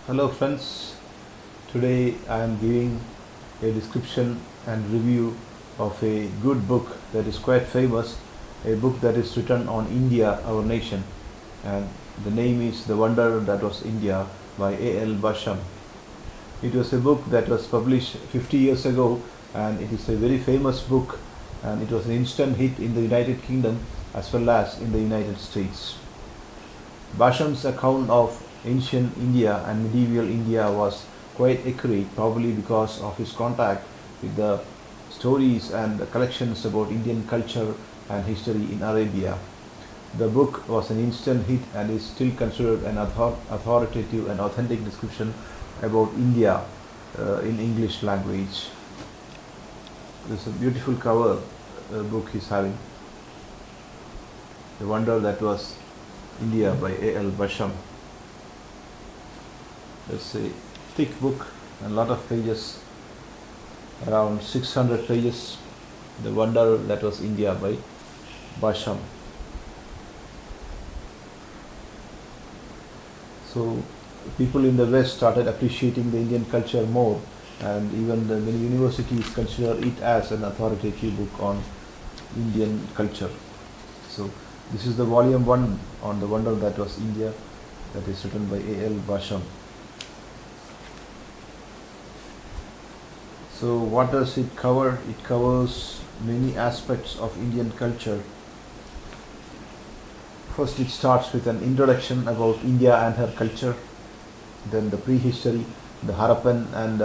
Hello friends, today I am giving a description and review of a good book that is quite famous, a book that is written on India, our nation, and the name is The Wonder That Was India by A.L. Basham. It was a book that was published 50 years ago, and it is a very famous book, and it was an instant hit in the United Kingdom as well as in the United States. Basham's account of ancient India and medieval India was quite accurate, probably because of his contact with the stories and the collections about Indian culture and history in Arabia. The book was an instant hit and is still considered an authoritative and authentic description about India in English language. This is a beautiful cover book he's having. The Wonder That Was India by A.L. Basham. It's a thick book and a lot of pages, around 600 pages. The Wonder That Was India by Basham. So people in the West started appreciating the Indian culture more, and even the many universities consider it as an authoritative book on Indian culture. So this is the volume 1 on The Wonder That Was India, that is written by A.L. Basham. So what does it cover? It covers many aspects of Indian culture. First it starts with an introduction about India and her culture, then the prehistory, the Harappan and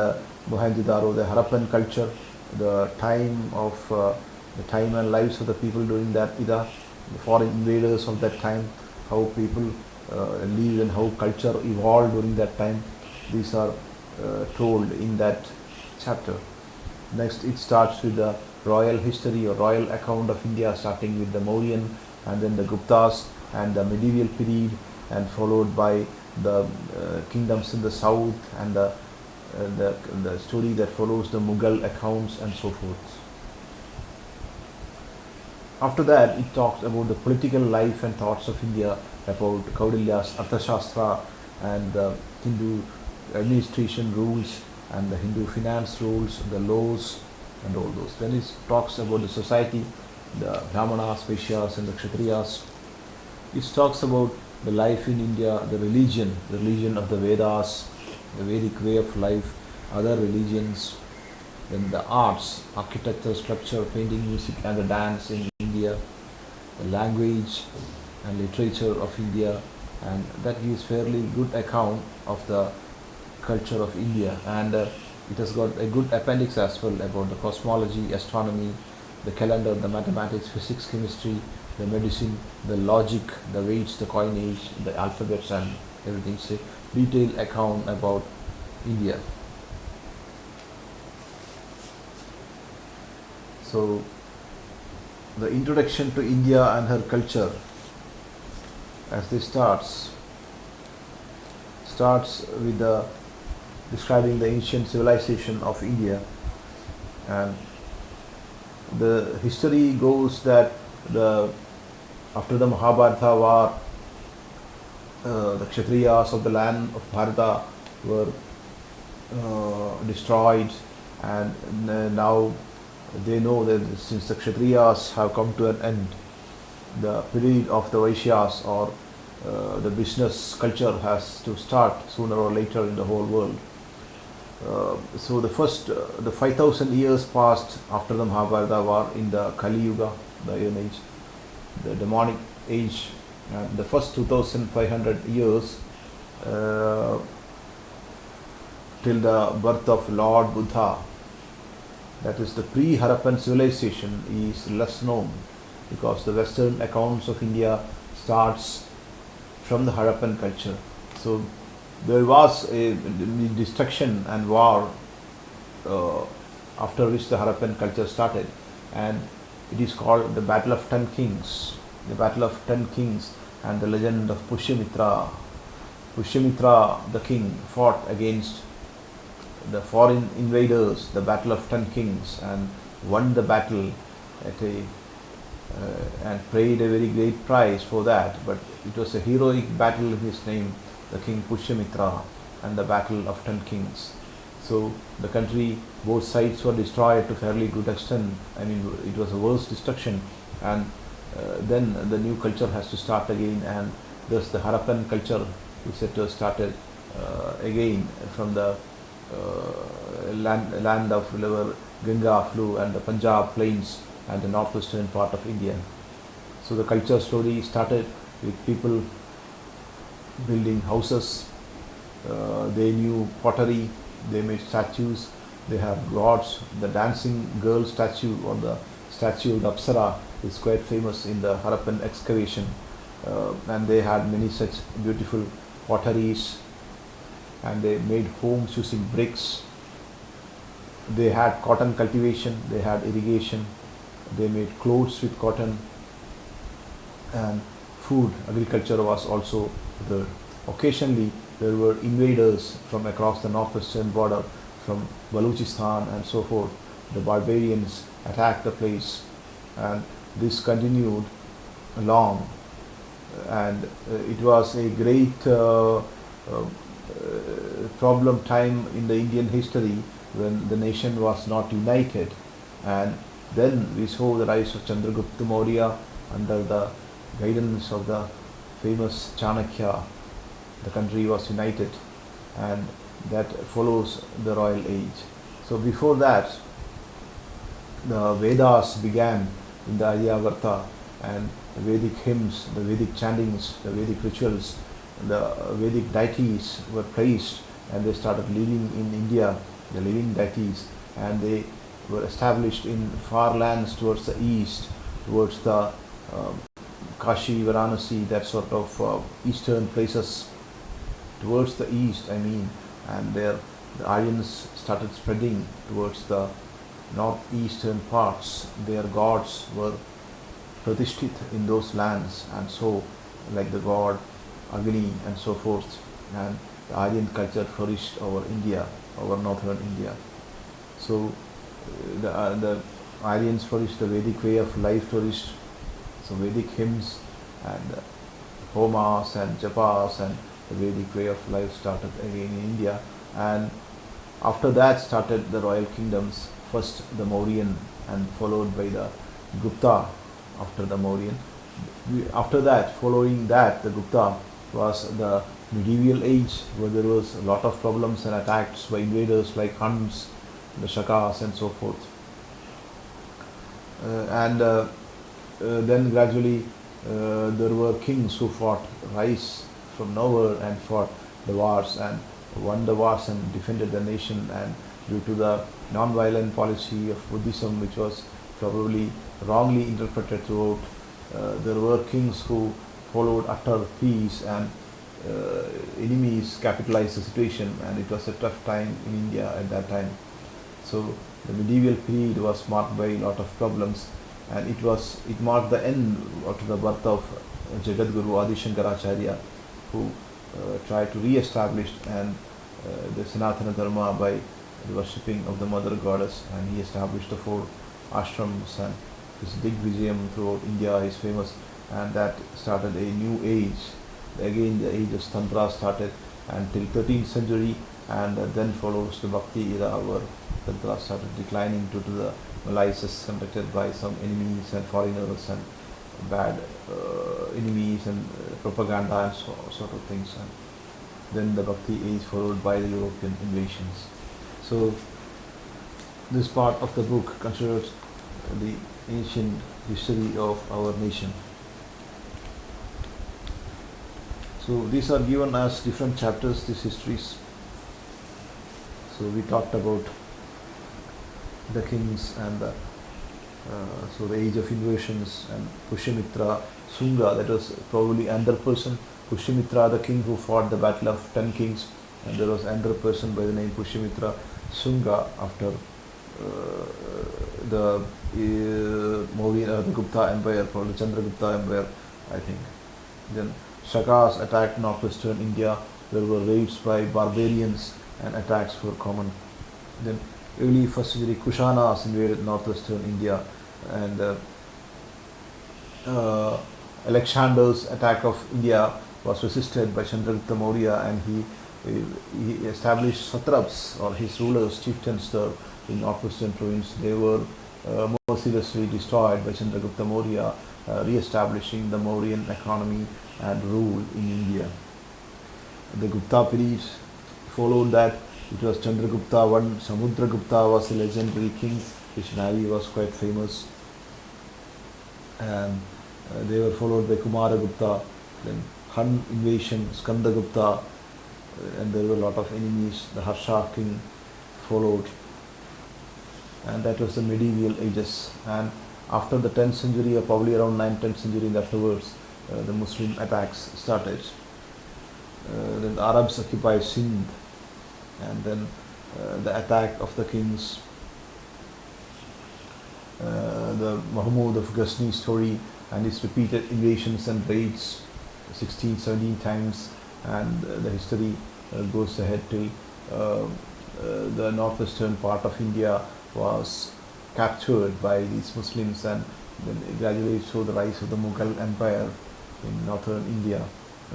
Mohenjo-daro, the Harappan culture, the time and lives of the people during that era, the foreign invaders of that time, how people lived and how culture evolved during that time. These are told in that chapter. Next it starts with the royal history or royal account of India, starting with the Mauryan and then the Guptas and the medieval period, and followed by the kingdoms in the south and the story that follows the Mughal accounts and so forth. After that, it talks about the political life and thoughts of India, about Kaudilya's Arthashastra and the Hindu administration rules and the Hindu finance rules, the laws and all those. Then it talks about the society, the Brahmanas, Vaishyas and the Kshatriyas. It talks about the life in India, the religion of the Vedas, the Vedic way of life, other religions, then the arts, architecture, sculpture, painting, music and the dance in India, the language and literature of India, and that gives fairly good account of the culture of India. And it has got a good appendix as well about the cosmology, astronomy, the calendar, the mathematics, physics, chemistry, the medicine, the logic, the weights, the coinage, the alphabets and everything. It's a detailed account about India. So the introduction to India and her culture, as this starts with the describing the ancient civilization of India, and the history goes that after the Mahabharata war, the Kshatriyas of the land of Bharata were destroyed, and now they know that since the Kshatriyas have come to an end, the period of the Vaishyas or the business culture has to start sooner or later in the whole world. So the 5,000 years passed after the Mahabharata war in the Kali Yuga, the Iron Age, the demonic age, and the first 2,500 years till the birth of Lord Buddha, that is the pre-Harappan civilization, is less known because the Western accounts of India starts from the Harappan culture. So there was a destruction and war after which the Harappan culture started, and it is called the Battle of 10 Kings. The Battle of 10 Kings and the legend of Pushyamitra. Pushyamitra, the king, fought against the foreign invaders, the Battle of 10 Kings, and won the battle and paid a very great price for that. But it was a heroic battle in his name, the king Pushyamitra. and the Battle of Ten Kings. So the country, both sides were destroyed to fairly good extent. I mean, it was a worse destruction, and then the new culture has to start again, and thus the Harappan culture is said to have started again from the land of where Ganga flew and the Punjab plains and the northwestern part of India. So the culture slowly started with people building houses. They knew pottery. They made statues. They have gods. The dancing girl statue or the statue of Apsara is quite famous in the Harappan excavation. And they had many such beautiful potteries, and they made homes using bricks. They had cotton cultivation, they had irrigation, they made clothes with cotton, and food, agriculture was also there. Occasionally, there were invaders from across the northwestern border, from Balochistan and so forth. The barbarians attacked the place, and this continued long, and it was a great problem time in the Indian history when the nation was not united. And then we saw the rise of Chandragupta Maurya under the guidance of the famous Chanakya. The country was united, and that follows the royal age. So before that, the Vedas began in the Aryavarta, and the Vedic hymns, the Vedic chantings, the Vedic rituals, the Vedic deities were praised, and they started living in India, the living deities, and they were established in far lands towards the east, towards the Kashi, Varanasi, that sort of eastern places, towards the east, I mean, and there the Aryans started spreading towards the northeastern parts. Their gods were pratishthit in those lands, and so, like the god Agni and so forth, and the Aryan culture flourished over India, over northern India. So the Aryans flourished, the Vedic way of life flourished, so Vedic hymns and homas and japas and the Vedic way of life started again in India. And after that started the royal kingdoms, first the Mauryan and followed by the Gupta after the Mauryan. After that, following that, the Gupta was the medieval age, where there was a lot of problems and attacks by invaders like Huns, the Shakas and so forth. Then gradually there were kings who fought, rise from nowhere and fought the wars and won the wars and defended the nation. And due to the non-violent policy of Buddhism, which was probably wrongly interpreted throughout, there were kings who followed utter peace, and enemies capitalized the situation, and it was a tough time in India at that time. So the medieval period was marked by a lot of problems, and it marked the end after the birth of Jagadguru Adi Shankaracharya, who tried to re-establish and the Sanatana Dharma by the worshipping of the mother goddess, and he established the 4 ashrams, and his Digvijayam throughout India is famous, and that started a new age. Again the age of Tantra started until 13th century, and then follows the Bhakti era, where Tantra started declining due to the malices conducted by some enemies and foreigners and bad enemies and propaganda and sort of things. And then the Bhakti age followed by the European invasions. So this part of the book considers the ancient history of our nation. So these are given as different chapters, these histories. So we talked about the kings and the age of invasions, and Pushyamitra, Sunga, that was probably another person. Pushyamitra, the king who fought the battle of 10 kings, and there was another person by the name Pushyamitra Sunga after the Maurya, the Gupta Empire, probably Chandragupta Empire, I think. Then Shakas attacked northwestern India. There were raids by barbarians and attacks were common. Then early 1st century Kushanas invaded northwestern India, and Alexander's attack of India was resisted by Chandragupta Maurya, and he he established satraps or his rulers, chieftains there in northwestern province. They were mercilessly destroyed by Chandragupta Maurya, re-establishing the Mauryan economy and rule in India. The Gupta period followed that. It was Chandragupta I. Samudragupta was a legendary king. His navy was quite famous, and they were followed by Kumaragupta, then Han invasion, Skandagupta, and there were a lot of enemies. The Harsha king followed, and that was the medieval ages. And after the 10th century, or probably around 9th, 10th century and afterwards, the Muslim attacks started. Then the Arabs occupied Sindh, and then the attack of the kings, the Mahmud of Ghazni story and his repeated invasions and raids 16, 17 times, and the history goes ahead till the northwestern part of India was captured by these Muslims, and then gradually saw the rise of the Mughal Empire in northern India.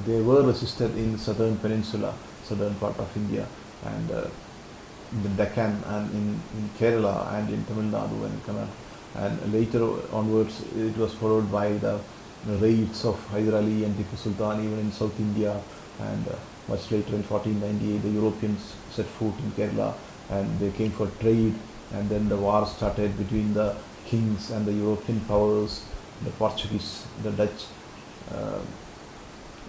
They were resisted in southern peninsula, southern part of India, and in the Deccan and in Kerala and in Tamil Nadu and Kannada. And later onwards, it was followed by the raids of Hyder Ali and Tipu Sultan even in South India, and much later in 1498 the Europeans set foot in Kerala and they came for trade, and then the war started between the kings and the European powers, the Portuguese, the Dutch,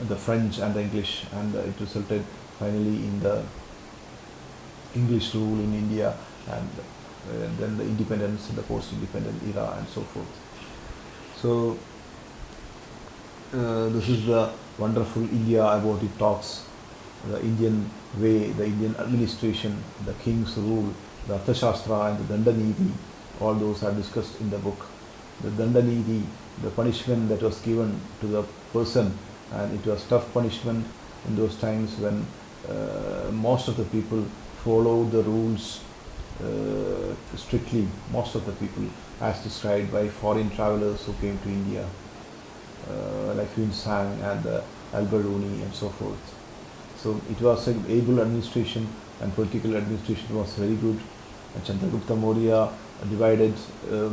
the French and the English, and it resulted finally in the English rule in India, and then the independence, the post-independent era and so forth. So this is the wonderful India about it talks, the Indian way, the Indian administration, the king's rule, the Arthashastra and the Dandanidhi, all those are discussed in the book. The Dandanidhi, the punishment that was given to the person, and it was tough punishment in those times when most of the people followed the rules strictly, most of the people, as described by foreign travelers who came to India, like Yun Sang and Alberuni and so forth. So it was an able administration, and political administration was very good. And Chandragupta Maurya divided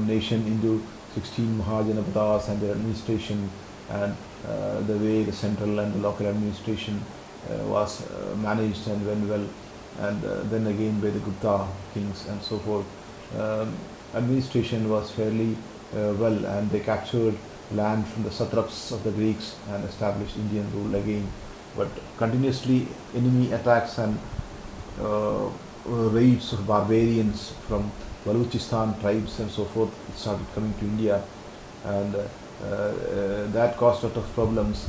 nation into 16 Mahajanapadas and their administration, and the way the central and the local administration was managed and went well, and then again by the Gupta kings and so forth. Administration was fairly well, and they captured land from the satraps of the Greeks and established Indian rule again. But continuously enemy attacks and raids of barbarians from Baluchistan tribes and so forth started coming to India, and that caused a lot of problems,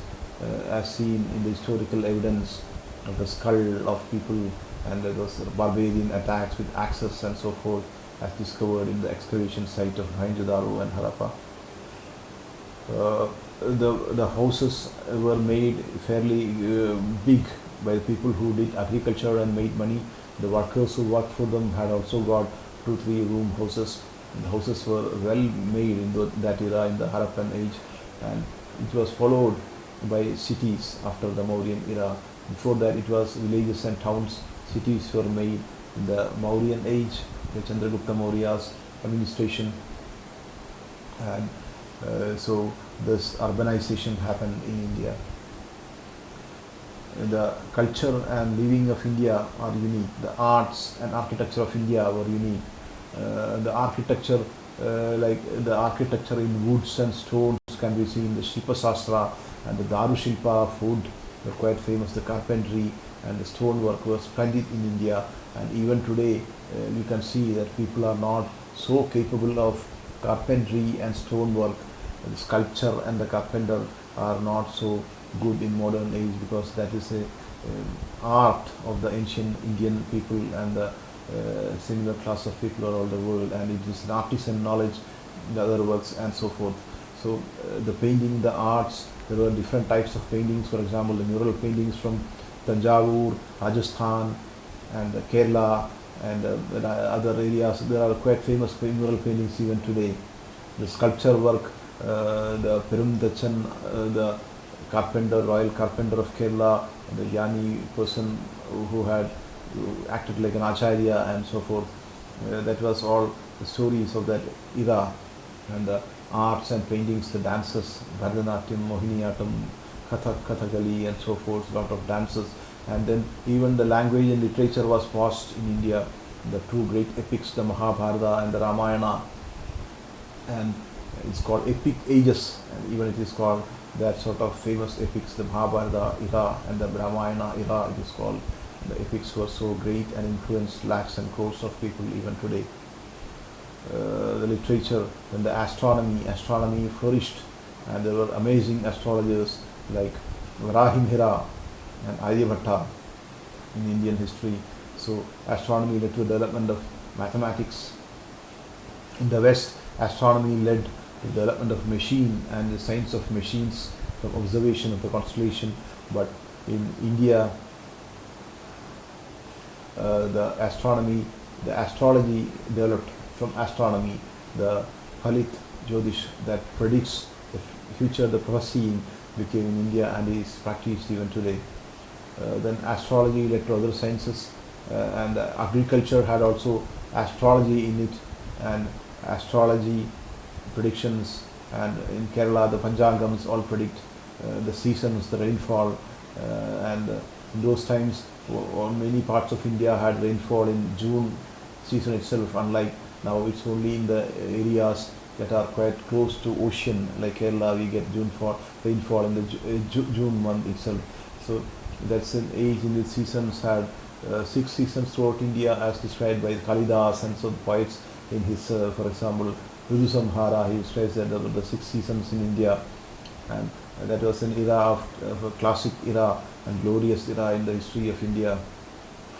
as seen in the historical evidence of the skull of people, and there was barbarian attacks with axes and so forth, as discovered in the excavation site of Mohenjo-daro and Harappa. The houses were made fairly big by people who did agriculture and made money. The workers who worked for them had also got 2-3 room houses. The houses were well made in that era, in the Harappan age, and it was followed by cities after the Mauryan era. Before that it was villages and towns. Cities were made in the Mauryan age, the Chandragupta Maurya's administration, and so this urbanization happened in India. The culture and living of India are unique. The arts and architecture of India were unique. The architecture, like the architecture in woods and stones, can be seen. The Shipa Sastra and the Daru Shilpa of wood were quite famous. The carpentry and the stonework was splendid in India, and even today you can see that people are not so capable of carpentry and stonework. The sculpture and the carpenter are not so good in modern age, because that is a art of the ancient Indian people and the similar class of people around the world, and it is an artisan knowledge, the other works and so forth. So the painting, the arts, there were different types of paintings. For example, the mural paintings from Tanjavur, Rajasthan and Kerala and other areas, there are quite famous mural paintings even today. The sculpture work, the Perumdachan, the carpenter, royal carpenter of Kerala, the Jnani person who acted like an acharya and so forth. That was all the stories of that era, and the arts and paintings, the dances, Bharatanatyam, Mohiniyattam, Kathak, Kathakali, and so forth, lot of dances. And then even the language and literature was passed in India. The two great epics, the Mahabharata and the Ramayana, and it's called epic ages, and even it is called that sort of famous epics, the Mahabharata era and the Ramayana era, it is called. The epics were so great and influenced lakhs and crores of people even today. The literature, then the astronomy flourished, and there were amazing astrologers like Varahimihira and Aryabhatta in Indian history. So astronomy led to the development of mathematics. In the West, astronomy led to the development of machine and the science of machines from observation of the constellation. But in India, the astrology developed from astronomy. The Phalit Jyotish that predicts the future, the prophecy became in India and is practiced even today. Then astrology led to other sciences, and agriculture had also astrology in it, and astrology predictions, and in Kerala the Panchangams all predict the seasons, the rainfall, and in those times many parts of India had rainfall in June season itself, unlike now it's only in the areas that are quite close to ocean like Kerala we get rainfall in the June month itself. So that's an age in which seasons had 6 seasons throughout India as described by Kalidas and some poets in his, for example, Rudusamhara, he describes that there were the 6 seasons in India, and that was an era of a classic era and glorious era in the history of India.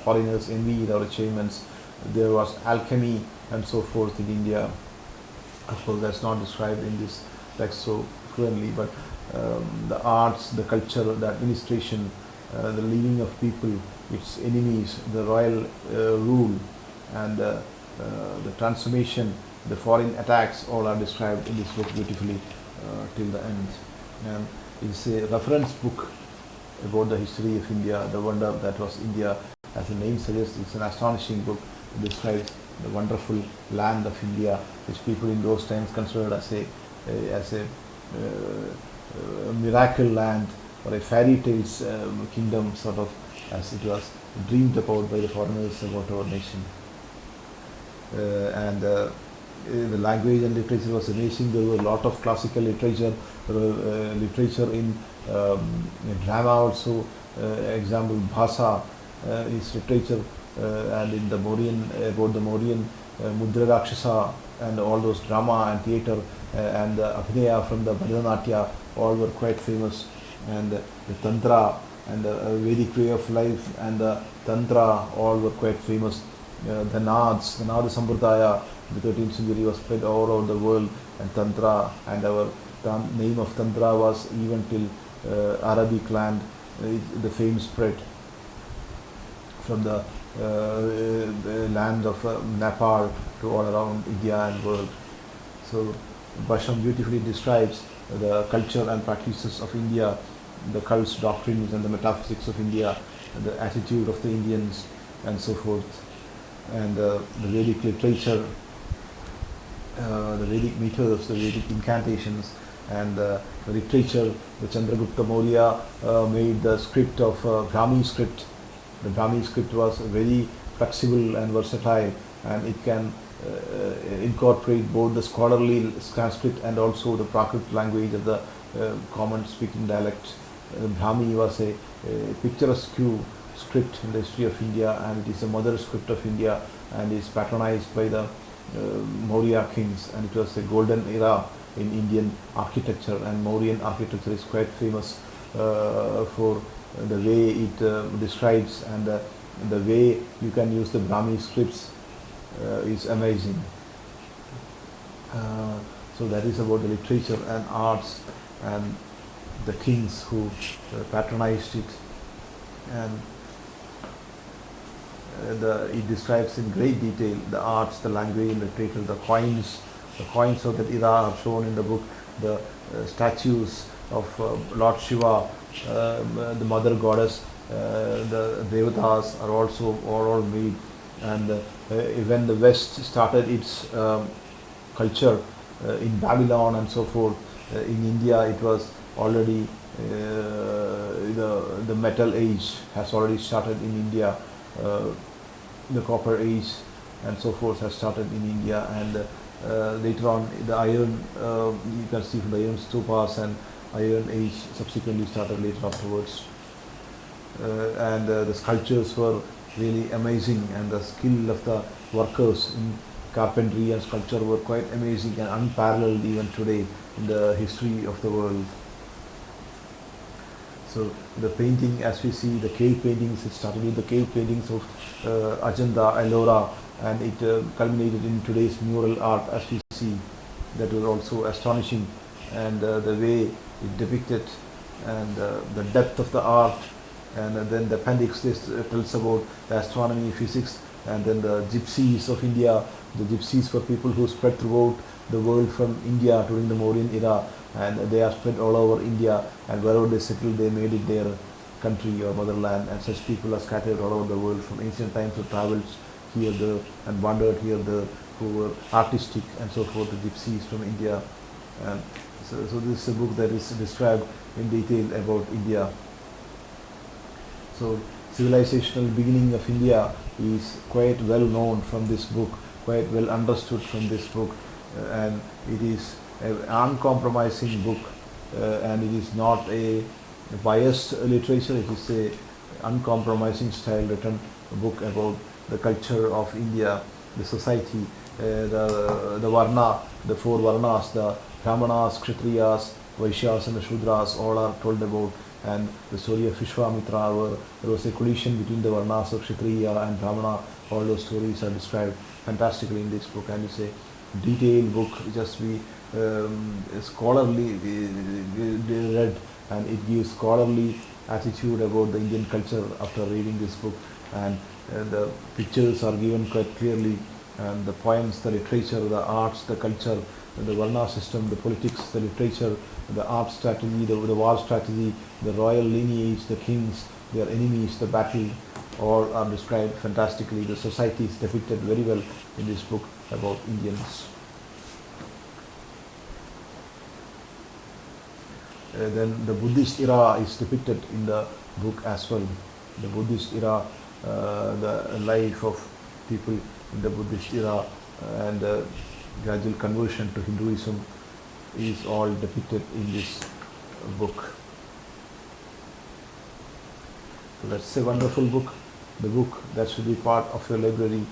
Foreigners envied our achievements. There was alchemy and so forth in India. Of course, that's not described in this text so fluently, but the arts, the culture, the administration, the living of people, its enemies, the royal rule, and the transformation, the foreign attacks, all are described in this book beautifully till the end. And it's a reference book about the history of India, the wonder that was India. As the name suggests, it's an astonishing book. It describes the wonderful land of India, which people in those times considered as a miracle land or a fairy tales kingdom, sort of, as it was dreamed about by the foreigners about our nation. And the language and literature was amazing. There was a lot of classical literature, literature in drama also. Example, Bhasa is literature, and in the Mauryan, about the Mauryan Mudra Rakshasa and all those drama and theatre and Abhinaya from the Bharatanatyam, all were quite famous. And the Tantra and the Vedic way of life and the Tantra, all were quite famous. The Nads, the Nada Sampradaya, in the 13th century was spread all over the world, and Tantra, and our name of Tantra was even till Arabic land, the fame spread from the land of Nepal to all around India and world. So Basham beautifully describes the culture and practices of India, the cults, doctrines and the metaphysics of India, and the attitude of the Indians and so forth. And the Vedic literature, the Vedic meters, the Vedic incantations, and the literature. The Chandragupta Maurya made the script of Brahmi script. The Brahmi script was very flexible and versatile, and it can incorporate both the scholarly Sanskrit and also the Prakrit language of the common speaking dialect. Brahmi was a picturesque script in the history of India, and it is the mother script of India, and is patronized by the Maurya kings, and it was a golden era in Indian architecture, and Mauryan architecture is quite famous for the way it describes, and the way you can use the Brahmi scripts is amazing. So that is about the literature and arts and the kings who patronized it, and it describes in great detail the arts, the language, literature, the coins of that era are shown in the book, the statues of Lord Shiva, the mother goddess, the Devatas are all made. And when the West started its culture in Babylon and so forth, in India it was already the metal age has already started in India. The copper age and so forth has started in India, and later on the iron, you can see from the iron stupas, and iron age subsequently started later afterwards. And the sculptures were really amazing, and the skill of the workers in carpentry and sculpture were quite amazing and unparalleled even today in the history of the world. So the painting, as we see, the cave paintings, it started with the cave paintings of Ajanta, Ellora, and it culminated in today's mural art, as we see. That was also astonishing, and the way it depicted, and the depth of the art. And then the appendix this tells about the astronomy, physics, and then the gypsies of India. The gypsies were people who spread throughout the world from India during the Mauryan era, and they are spread all over India, and wherever they settled they made it their country or motherland, and such people are scattered all over the world from ancient times, who travelled here, there, and wandered here, there, who were artistic and so forth, the gypsies from India. And so this is a book that is described in detail about India. So civilizational beginning of India is quite well known from this book, quite well understood from this book, and it is an uncompromising book, and it is not a biased literature. It is a uncompromising style written book about the culture of India, the society, the varna, the four varnas, the Brahmanas, Kshatriyas, Vaishyas, and the Shudras, all are told about. And the story of Vishwamitra, where there was a collision between the varnas of Kshatriya and Brahmana. All those stories are described fantastically in this book, and it's a detailed book, just be scholarly read, and it gives scholarly attitude about the Indian culture after reading this book. And the pictures are given quite clearly, and the poems, the literature, the arts, the culture, the Varna system, the politics, the literature, the art strategy, the war strategy, the royal lineage, the kings, their enemies, the battle, all are described fantastically. The society is depicted very well in this book about Indians. Then the Buddhist era is depicted in the book as well. The Buddhist era, the life of people in the Buddhist era, and gradual conversion to Hinduism is all depicted in this book. So that's a wonderful book, the book that should be part of your library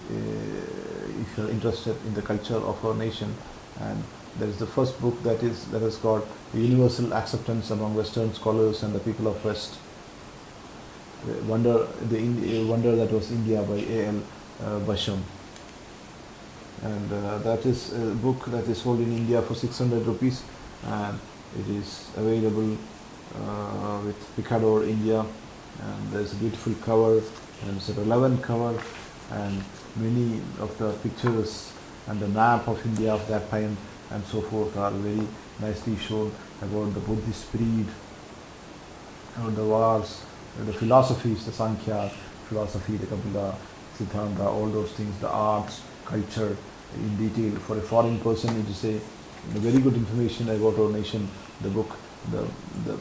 if you're interested in the culture of our nation. And that is the first book that has got universal acceptance among Western scholars and the people of West. Wonder that was India by A.L. Basham. And that is a book that is sold in India for 600 rupees, and it is available with Picador India, and there is a beautiful cover, and it's a relevant cover, and many of the pictures and the map of India of that time and so forth are very nicely shown about the Buddhist creed, the wars, the philosophies, the Sankhya philosophy, the Kapila, Siddhanta, all those things, the arts, culture in detail. For a foreign person, it is a very good information about our nation, the book, the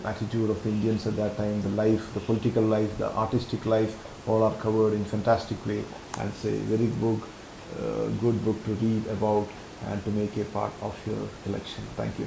attitude of the Indians at that time, the life, the political life, the artistic life, all are covered in fantastic way, and it's a very good book to read about and to make a part of your collection. Thank you.